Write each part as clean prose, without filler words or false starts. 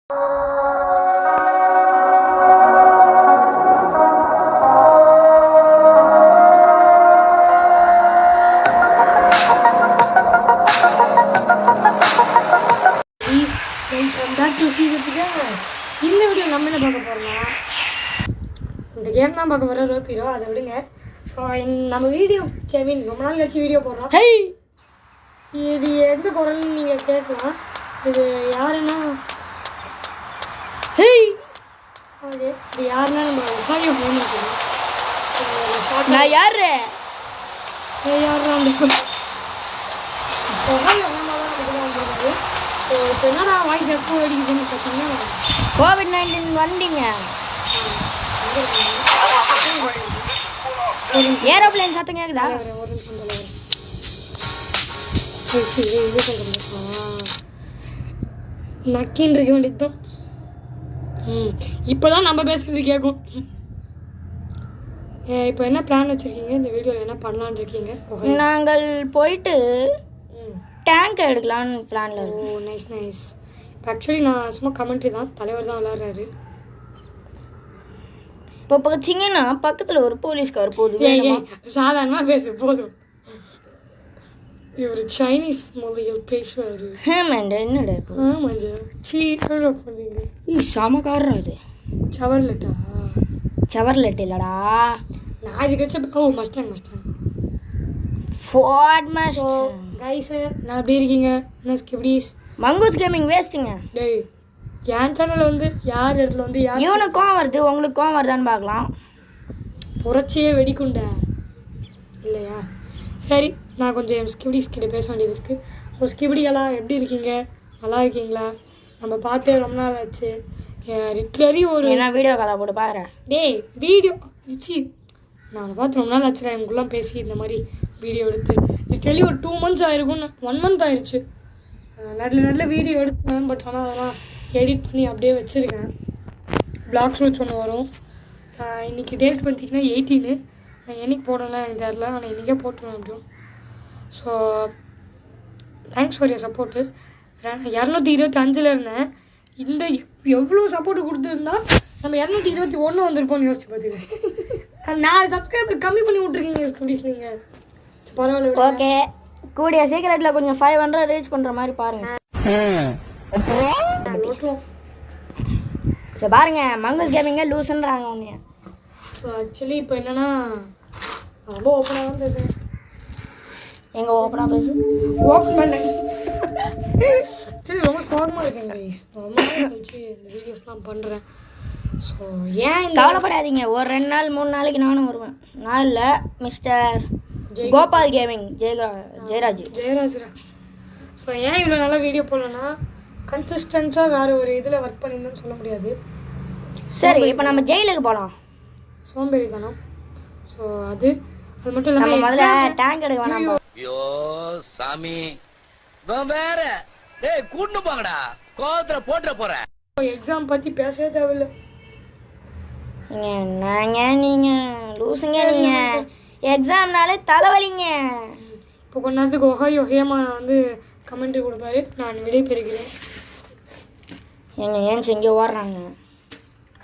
இந்த வீடியோ நம்ம என்ன பார்க்க போகிறோம்னா இந்த கேம் தான் பார்க்க போகிறோம் ரோப்பிரோ அதை விடுங்க. ஸோ நம்ம வீடியோ மீன் ரொம்ப நாள் கழிச்சு வீடியோ போடுறோம். இது எந்த குரல்னு நீங்கள் கேட்கலாம். இது யாருன்னா ஓகே இது யாருன்னா நம்ம ஒஹாயோ கேமிங் தெரியும். நான் யாரு யாருன்னா அந்த ஒஹாயோ கேமாக தான் நமக்கு தான் வந்துருக்காரு. ஸோ இப்போ என்னடா வாய்ஸ் எப்போ அடிக்குதுன்னு பார்த்தீங்கன்னா COVID-19 வண்டிங்க ஏரோப்ளேன் சத்தம் கேக்குதா? ஒரு நிமிஷம் இது சொல்கிறேன் நக்கின்னு இருக்க வேண்டியது தான். இப்போ தான் நம்ம பேசுகிறது கேட்கும். இப்போ என்ன பிளான் வச்சுருக்கீங்க? இந்த வீடியோவில் என்ன பண்ணலான்னு இருக்கீங்க? நாங்கள் போயிட்டு டேங்க் எடுக்கலான்னு பிளானில். ஓ நைஸ் நைஸ். இப்போ ஆக்சுவலி நான் சும்மா கமெண்ட்ரி தான், தலைவர் தான் விளாட்றாரு. இப்போ பார்த்தீங்கன்னா பக்கத்தில் ஒரு போலீஸ்கார் போகுது. சாதாரணமாக பேசு போதும். இவர் சைனீஸ் மொழிகள் பேசுவார். என்னடா ஆமாஞ்சா பண்ணுங்க சமக்காரா இது சவர்லெட்டா சவர்லெட் இல்லடா நான் இதுக்கு வச்ச மஸ்டாங் ஃபோர்ட் மஸ்டாங். கைஸ் நான் எப்படி இருக்கீங்க? நஸ்கிப்டிஸ் மங்கூஸ் கேமிங் வேஸ்ட்டுங்க. டேய் என் சேனலில் வந்து யார் இடத்துல வந்து யார் இவனுக்கும் வருது உங்களுக்கும் வருதான்னு பார்க்கலாம். புரட்சியே வெடிக்குண்ட இல்லையா? சரி நான் கொஞ்சம் ஸ்கிப்டிஸ் கிட்ட பேச வேண்டியது இருக்குது. ஸோ ஸ்கிப்டிகளாக எப்படி இருக்கீங்க? நல்லா இருக்கீங்களா? நம்ம பார்த்தே ரொம்ப நாள் ஆச்சு. லிட்ரலி ஒரு என்ன வீடியோ காலை போட்டு பாக்குறேன். டேய் வீடியோ நான் பார்த்து ரொம்ப நாள் ஆச்சுடா எனக்குலாம் பேசி இந்த மாதிரி வீடியோ எடுத்து. லிட்ரலி ஒரு 2 months ஆயிருக்கும், 1 month ஆயிடுச்சு. நடுவில் வீடியோ எடுப்பேன். பட் ஆனால் அதெல்லாம் எடிட் பண்ணி அப்படியே வச்சுருக்கேன். பிளாக் ரூட்ஸ் ஒன்று வரும். இன்றைக்கி டேட் பார்த்திங்கன்னா 18. நான் என்றைக்கு போடலாம் எனக்கு தெரில, ஆனால் இன்றைக்கே போட்டுருவேன் அப்படியும். So thanks for your support. 225 இருந்தேன். இந்த எவ்வளோ சப்போர்ட்டு கொடுத்துருந்தா நம்ம 221 வந்திருப்போம்னு யோசிச்சு பார்த்துக்கேன். நான் சப்ஸ்கிரைபர் கம்மி பண்ணி விட்ருக்கீங்க ஸ்கூடிஸ் நீங்கள். பரவாயில்ல ஓகே. கூடிய சீக்கிரத்தில் கொஞ்சம் 500 ரீச் பண்ணுற மாதிரி பாருங்கள். சரி பாருங்க மங்கூஸ் கேமிங்க லூஸ்ன்றாங்க ஒன்று. ஸோ ஆக்சுவலி இப்போ என்னென்னா ரொம்ப ஓப்பனாக தான் பேசுகிறேன். எங்கே ஓப்பனாக பேசு? ஓப்பன் பண்ணேன். சரி ரொம்ப ஸ்ட்ராங்காக இருக்கேன் கைஸ். ரொம்ப கழிச்சு இந்த வீடியோஸ்லாம் பண்ணுறேன். ஸோ ஏன் கவலைப்படாதீங்க, ஒரு 2 நாள் 3 நாளைக்கு நானும் வருவேன். நான் இல்லை மிஸ்டர் கோபால் கேமிங் ஜெயராஜ்ரா. ஸோ ஏன் இவ்வளோ நல்லா வீடியோ போடலன்னா கன்சிஸ்டன்ஸாக வேறு ஒரு இதில் ஒர்க் பண்ணியிருந்தோன்னு சொல்ல முடியாது. சரி இப்போ நம்ம ஜெயிலுக்கு போகலாம். சோம்பேறி தானே. ஸோ அது மட்டும் இல்லாமல் முதல்ல டேங்க் எடுக்க வேணாம். ஐயோ சாமி வேற டேய் கூட்டு போங்கடா கோவத்துல போட்டுற போறேன். எக்ஸாம் பற்றி பேசவே தேவையில்லை. நீங்கள் லூசுங்க. நீங்கள் எக்ஸாம்னாலே தலைவலிங்க. இப்போ கொஞ்ச நேரத்துக்கு ஒஹாயோ ஹேமா நான் வந்து கமெண்ட்ரி கொடுப்பாரு. நான் விடை பெறுகிறேன். ஏன் இங்கே ஓடுறாங்க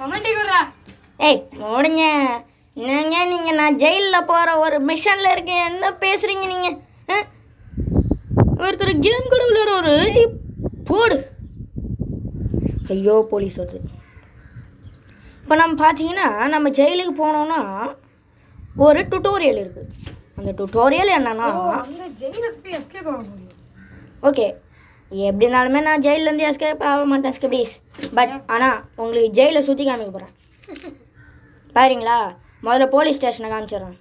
கமெண்ட்ரி கொடுறா. ஏய் ஓடுங்க. என்னங்க நீங்கள் நான் ஜெயிலில் போகிற ஒரு மிஷனில் இருக்கேன், என்ன பேசுகிறீங்க நீங்கள்? ஒருத்தர் கேம் கூட விளையாட ஒரு போடு. ஐயோ போலீஸ் வருது. இப்போ நம்ம பார்த்தீங்கன்னா நம்ம ஜெயிலுக்கு போனோன்னா ஒரு டுட்டோரியல் இருக்குது. அந்த டுட்டோரியல் என்னன்னா ஓகே எப்படி இருந்தாலுமே நான் ஜெயிலேருந்து எஸ்கேப் ஆக மாட்டேன் ஸ்கிப்டிஸ். பட் ஆனால் உங்களுக்கு ஜெயிலில் சுற்றி காமிக்க போகிறேன். பாருங்களா, முதல்ல போலீஸ் ஸ்டேஷனை காமிச்சிடுறேன்.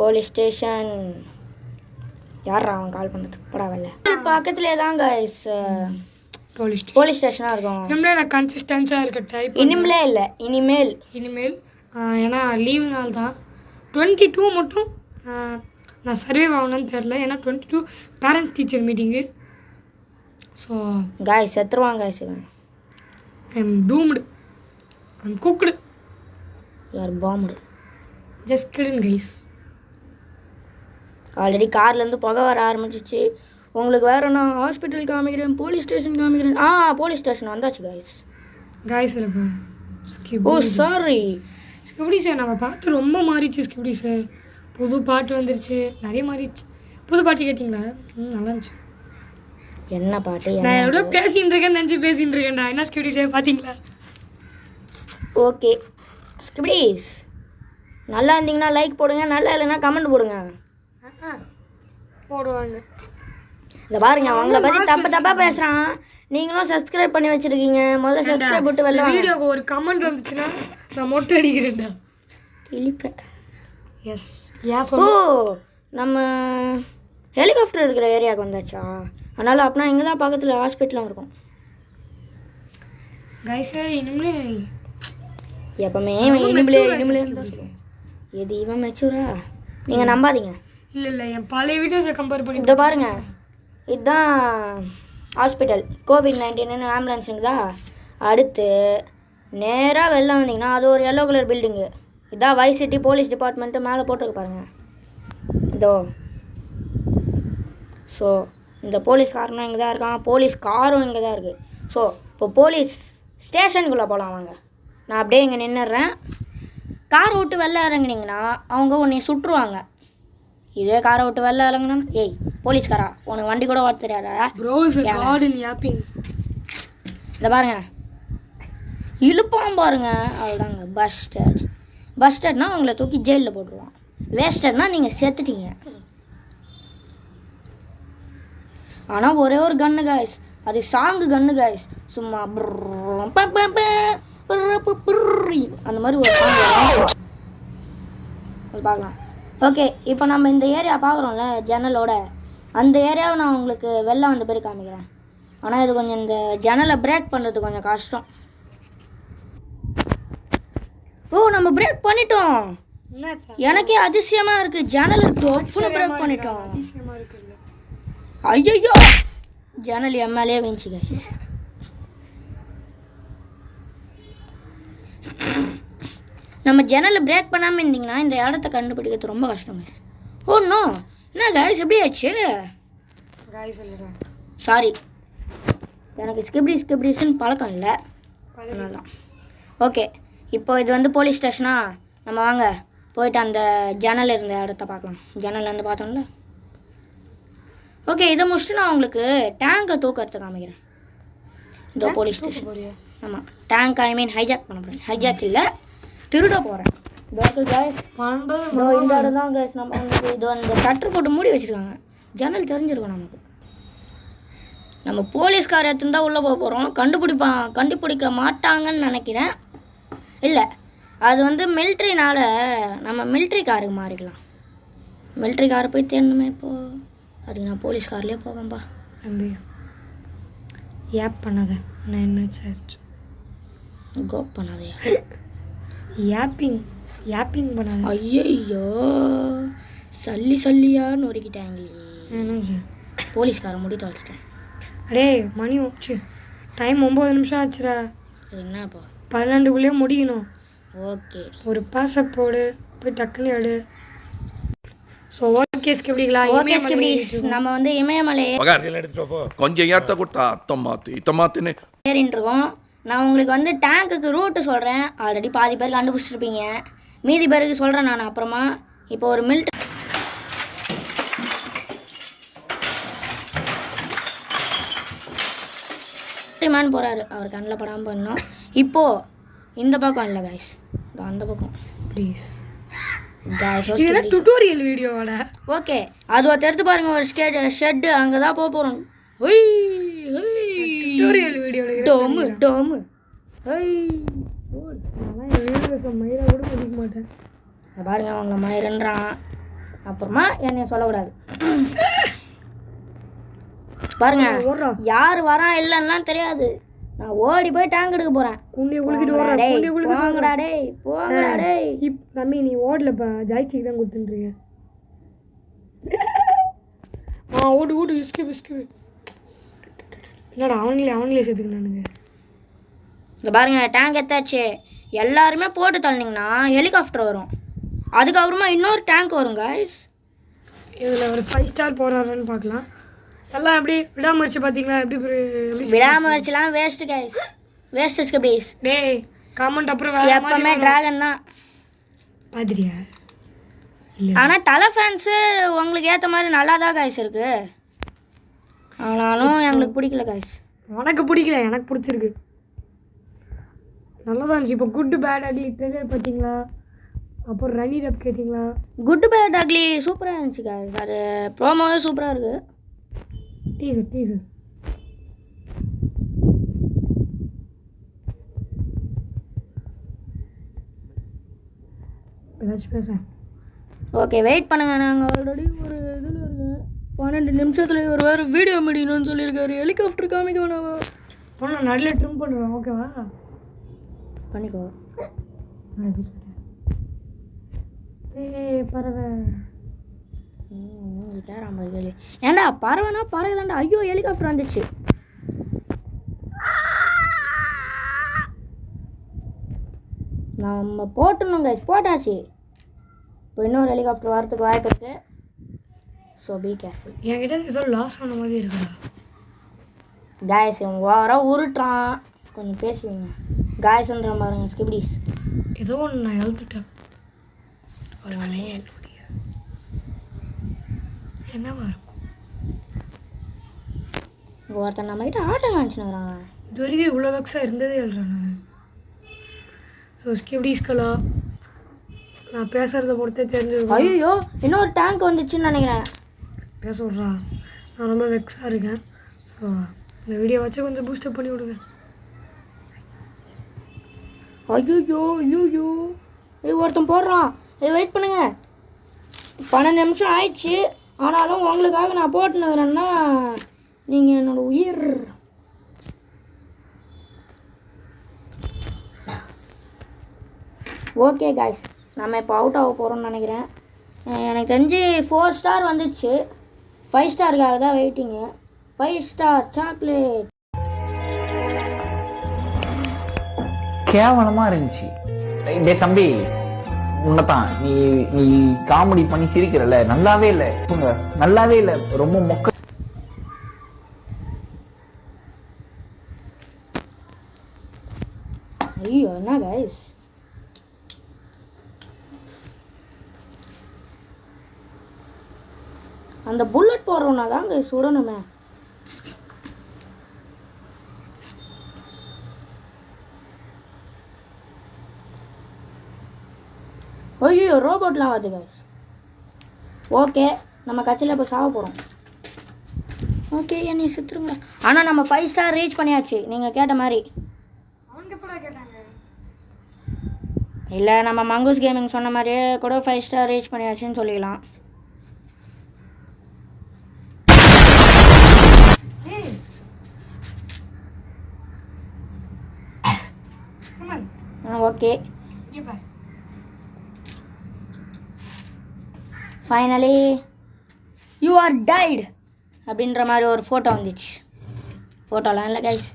போலீஸ் ஸ்டேஷன் யாரா அவன் கால் பண்ணுறதுக்கு படாவில்ல. பக்கத்துலேயே தான் கைஸ் போலீஸ் ஸ்டேஷனாக இருக்கும். நான் கன்சிஸ்டன்ஸாக இருக்க டைப் இனிமேலே இல்லை இனிமேல் ஏன்னா லீவு நாள் தான். 22 மட்டும் நான் சர்வே ஆகணும்னு தெரில. ஏன்னா 22 பேரண்ட்ஸ் டீச்சர் மீட்டிங்கு. ஸோ காய்ஸ் செத்துருவாங்க காய்ஸ். இவன் I am doomed, I am cooked, you are bombed. Just kidding guys. Already கார்லேருந்து புகை வர ஆரம்பிச்சிச்சு. உங்களுக்கு வேறு நான் ஹாஸ்பிட்டல் காமிக்கிறேன், போலீஸ் ஸ்டேஷன் காமிக்கிறேன். போலீஸ் ஸ்டேஷன் வந்தாச்சு கைஸ். காய்ஸ் இல்லைப்பா ஓ சாரி. ஸ்கிப்டி சார் நம்ம பார்த்து ரொம்ப மாறிச்சு. ஸ்கிப்டி சார் புது பாட்டு வந்துருச்சு, நிறைய மாறிடுச்சு. புது பாட்டு கேட்டிங்களா? நல்லா இருந்துச்சு. என்ன பாட்டு? நான் எவ்வளோ பேசின்னு இருக்கேன்னு நினச்சி பேசின்னு இருக்கேன்டா. என்ன ஸ்கிப்டி சார் பார்த்தீங்களா? ஓகே ஸ்கிப்டிஸ், நல்லா இருந்தீங்கன்னா லைக் போடுங்க, நல்லா இல்லைன்னா கமெண்ட் போடுங்க. போடுவாங்க. இந்த பாருங்க அவங்கள பற்றி தப்பாக பேசுகிறான். நீங்களும் சப்ஸ்கிரைப் பண்ணி வச்சுருக்கீங்க. முதல்ல சப்ஸ்கிரைப் போட்டு வெளில வீடியோக்கு ஒரு கமெண்ட் வந்துச்சுன்னா நான் மொட்டை அடிக்கிறேன்டா. கிளிப்பேன். எஸ் ஏன் ஓ நம்ம ஹெலிகாப்டர் இருக்கிற ஏரியாவுக்கு வந்தாச்சா? அதனால் அப்படின்னா இங்கே தான் பக்கத்தில் ஹாஸ்பிட்டலும் இருக்கும். கைஸே இனிமே எப்பவுமே இனிமலே எது இவன் மெச்சூரா? நீங்கள் நம்பாதீங்க. இல்லை என் பழைய வீடியோஸை கம்பேர் பண்ணி இதை பாருங்க, இதுதான் ஹாஸ்பிட்டல். COVID-19 ஆம்புலன்ஸுங்கதா. அடுத்து நேராக வெளில வந்தீங்கன்னா அது ஒரு எல்லோ கலர் பில்டிங்கு. இதுதான் வைஸ் சிட்டி போலீஸ் டிபார்ட்மெண்ட்டு மேலே போட்டிருக்கு பாருங்க. இதோ ஸோ இந்த போலீஸ்காரனும் இங்கே தான் இருக்கான், போலீஸ் காரும் இங்கே தான் இருக்குது. ஸோ இப்போ போலீஸ் ஸ்டேஷனுக்குள்ளே போகலாம் வாங்க. நான் அப்படியே இங்கே நின்றுடுறேன். காரை விட்டு வெளில இறங்குனீங்கன்னா அவங்க உன்னை சுட்டுருவாங்க. இதே காரை விட்டு வெளில இறங்குனா, ஏய் போலீஸ்காரா உனக்கு வண்டி கூட ஓட்ட தெரியாதா? இந்த பாருங்க இழுப்பான் பாருங்க, அதுதாங்க பஸ்டர். பஸ்டர்னா உங்களை தூக்கி ஜெயிலில் போட்டுருவான். வேஸ்டர்னா நீங்கள் செத்துட்டீங்க. ஆனால் ஒரே ஒரு கன்னு காய்ஸ், அது சாங்கு கன்னு காய்ஸ். சும்மா அந்த மாதிரி ஒரு சாங் பார்க்கலாம். ஓகே இப்போ நம்ம இந்த ஏரியா பார்க்குறோம்ல ஜன்னலோட, அந்த ஏரியாவை நான் உங்களுக்கு வெளில வந்த பேர் காமிக்கிறேன். ஆனால் இது கொஞ்சம் இந்த ஜன்னலை பிரேக் பண்ணுறது கொஞ்சம் கஷ்டம். ஓ நம்ம பிரேக் பண்ணிட்டோம். எனக்கே அதிசயமாக இருக்குது. ஜன்னலை டொப்புன்னு பிரேக் பண்ணிட்டோம். ஐயோ ஜன்னல் எம்எல்ஏ வேஞ்சி கைஸ். நம்ம ஜன்னலை பிரேக் பண்ணாமல் இருந்தீங்கன்னா இந்த இடத்த கண்டுபிடிக்கிறது ரொம்ப கஷ்டம் கைஸ். ஓ நோ, என்ன கைஸ் எப்படி ஆச்சு? சாரி, எனக்கு ஸ்கிப்டிஸ்ன்னு பழக்கம் இல்லை, அதனால தான். ஓகே இப்போ இது வந்து போலீஸ் ஸ்டேஷனா? நம்ம வாங்க போயிட்டு அந்த ஜன்னல் இருந்த இடத்த பார்க்கலாம். ஜன்னல் வந்து பார்த்தோம்ல. ஓகே இதை முடிச்சுட்டு நான் உங்களுக்கு டேங்கை தூக்கத்தை காமிக்கிறேன். இந்த போலீஸ் ஸ்டேஷன். ஆமாம் டேங்க், ஐ மீன் ஹைஜாக் பண்ண போகிறேன். ஹைஜாக் இல்லை, திருட போகிறேன். இந்த இடம் தான் கேஸ். நம்ம வந்து இது அந்த கட்டர் போட்டு மூடி வச்சுருக்காங்க. ஜன்னல் தெரிஞ்சிருக்கும் நமக்கு. நம்ம போலீஸ்கார எடுத்துருந்தா உள்ளே போக போகிறோம். கண்டுபிடிக்க மாட்டாங்கன்னு நினைக்கிறேன். இல்லை அது வந்து மிலிட்ரினால நம்ம மிலிட்ரி காருக்கு மாறிக்கலாம். மிலிட்ரி காரை போய் தேடணுமே இப்போது. அதுக்கு நான் போலீஸ் கார்லேயே போவேன்பா. தம்பி ஏப் பண்ணாத, நான் என்ன ஆயிடுச்சு. கோ பண்ணாதையா? யாப்பிங் பண்ணாத. ஐயோ சல்லியா நொறுக்கிட்டாங்களே. என்ன போலீஸ்காரை முடி தொலைச்சிட்டேன். அடே மணி வச்சு டைம் 9 நிமிஷம் ஆச்சுடா. என்னப்பா 12க்குள்ளேயே முடியணும். ஓகே ஒரு பாஸ்வேர்ட் போடு, போய் டக்குன்னு எடு. ஸோ ஓகே ஸ்கிப்டிங்களா? ஓகே ஸ்கிப்டிஸ், நம்ம வந்து இமயமலை கொஞ்சம் ஏத்த கொடுத்தா இத்தமாத்துன்னு ஏறின்னு இருக்கோம். நான் உங்களுக்கு வந்து டேங்குக்கு ரூட்டு சொல்கிறேன். ஆல்ரெடி பாதி பேர் கண்டுபிடிச்சிருப்பீங்க, மீதி பேருக்கு சொல்கிறேன் நான் அப்புறமா. இப்போ ஒரு மிலிட்ரி மேன் போகிறாரு, அவர் கண்ணில் படாமல் பண்ணோம். இப்போது இந்த பக்கம் இல்லை கைஸ், அந்த பக்கம் ப்ளீஸ். கைஸ் டுட்டோரியல் வீடியோவோட ஓகே அது எடுத்து பாருங்க. ஒரு ஷெட்டு அங்கே தான் போக போகிறோம். டுட்டோரியல் வீடியோவில் டோமு மயிரை கூட மதிக்க மாட்டேன். பாருங்க அவங்கள மயிரன்றான். அப்புறமா என்னைய சொல்லக்கூடாது. பாருங்க யார் வரா இல்லைன்னா தெரியாது. நான் ஓடி போய் டேங்க் எடுக்க போறேன். போங்கடா டேய். தம்பி நீ ஓடலப்பா, ஜாய்ஸ்டிக் தான் கொடுத்துருங்க. ஓடு விஸ்கு. என்னடா அவங்களே சேர்த்துக்கினானுங்க. இந்த பாருங்க டேங்க் எத்தாச்சு. எல்லாருமே போட்டு தள்ளினீங்கன்னா ஹெலிகாப்டர் வரும். அதுக்கப்புறமா இன்னொரு டேங்க் வரும் கைஸ். இதில் ஒரு 5 ஸ்டார் போகிறாருன்னு பார்க்கலாம். எல்லாம் எப்படி விடாமுயற்சி பார்த்தீங்களா? எப்படி விடாமுயற்சிலாம் வேஸ்ட் கைஸ், வேஸ்ட் ஸ்கிப்டிஸ். டேய் கமெண்ட் அப்புறம் வேற எப்பவுமே டிராகன் தான் பாத்திரியா? ஆனால் தலை ஃபேன்ஸு உங்களுக்கு ஏற்ற மாதிரி நல்லா தான் கைஸ் இருக்கு. ஆனாலும் எங்களுக்கு பிடிக்கல கைஸ். உனக்கு பிடிக்கல, எனக்கு பிடிச்சிருக்கு. நல்லா தான் இருந்துச்சு. இப்போ குட் பேட் அக்லி ட்ரெய்லர் பார்த்தீங்களா? அப்புறம் ரனி ரப் கேட்டிங்களா? குட் பேட் அக்லி சூப்பராக இருந்துச்சு கைஸ். அது ப்ரோமோவே சூப்பராக இருக்கு. டீசர் ஏதாச்சும் பேச. ஓகே வெயிட் பண்ணுங்க, நாங்கள் ஆல்ரெடி ஒரு இதில் இருக்கேன். 12 நிமிஷத்துல ஒரு வேறு வீடியோ முடியணும்னு சொல்லியிருக்காரு. ஹெலிகாப்டர் காமிக்க வேணாவா? பொண்ணு நல்ல ட்ரிம் பண்ணுறோம், ஓகேவா? பண்ணிக்கோ. பறவை ஏண்டா பறவைனா பறவை தாண்டா. ஐயோ ஹெலிகாப்டர் வந்துச்சு. நம்ம போட்டணுங்க, போட்டாச்சு. இப்போ இன்னொரு ஹெலிகாப்டர் வரதுக்கு வாய்ப்பு இருக்கு. So be careful. என்கிட்ட ஏதோ லாஸ் ஆன மாதிரி இருக்குடா. காய்ஸ் இவன் ஓவராக உருட்டுறான். கொஞ்சம் பேசுவீங்க காய்ஸ்ன்ற பாருங்க ஸ்கிப்டிஸ். ஏதோ ஒன்று நான் எழுத்துட்டேன். என்னவா இருக்கும்? இங்கே ஒருத்தன் நம்ம கிட்ட ஆட்டம் காமிச்சுனுக்குறாங்க. இது வரைக்கும் இவ்வளோ வெக்ஸாக இருந்ததே எழுறேன் நான். ஸோ ஸ்கிப்டிஸ்களா நான் பேசுகிறத பொறுத்தே தெரிஞ்சிருக்கேன். ஐயோ இன்னொரு டேங்க் வந்துச்சுன்னு நினைக்கிறேன். பேச விட்றா, நான் ரொம்ப வெக்ஸாக இருக்கேன். ஸோ இந்த வீடியோ வச்சு கொஞ்சம் பூஸ்டப் பண்ணி விடுங்க. ஐயோ ஐயோ ஒருத்தன் போடுறான். வெயிட் பண்ணுங்க, 12 நிமிஷம் ஆயிடுச்சு. ஆனாலும் உங்களுக்காக நான் போட்டுனுக்குறேன்னா நீங்கள் என்னோட உயிர். ஓகே காய்ஸ், நம்ம இப்போ அவுட் ஆக போகிறோம்னு நினைக்கிறேன். எனக்கு தெரிஞ்சு 4 ஸ்டார் வந்துடுச்சு. 5 ஸ்டாருக்காக தான் வெயிட்டிங்கு. 5 star chocolate. கேவலமாக இருந்துச்சு. டே தம்பி, உன்னதான் நீ நீ காமெடி பண்ணி சிரிக்கிறல்ல, நல்லாவே இல்லை. நல்லாவே இல்லை, ரொம்ப மொக்க. ஐயோ என்ன கைஸ், அந்த புல்லட் போடுறோன்னா தான் கைஸ் சுடணுமே. ஐயோ ரோபோட்லாம் வருது கைஸ். ஓகே நம்ம கட்சியில் இப்போ சாக போகிறோம். ஓகே என்னை சுற்றுங்களா. ஆனால் நம்ம 5 ஸ்டார் ரீச் பண்ணியாச்சு நீங்கள் கேட்ட மாதிரி. இல்லை நம்ம மங்கூஸ் கேமிங் சொன்ன மாதிரியே கூட 5 ஸ்டார் ரீச் பண்ணியாச்சுன்னு சொல்லிக்கலாம். Okay finally you are tight அப்படின்ற மாதிரி ஒரு ஃபோட்டோ வந்துச்சு. ஃபோட்டோலாம் இல்லை கைஸ்.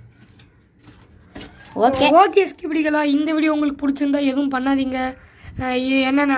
ஓகே ஓகே ஸ்கிப்டிகளா, இந்த வீடியோ உங்களுக்கு பிடிச்சிருந்தா எதுவும் பண்ணாதீங்க. என்னென்ன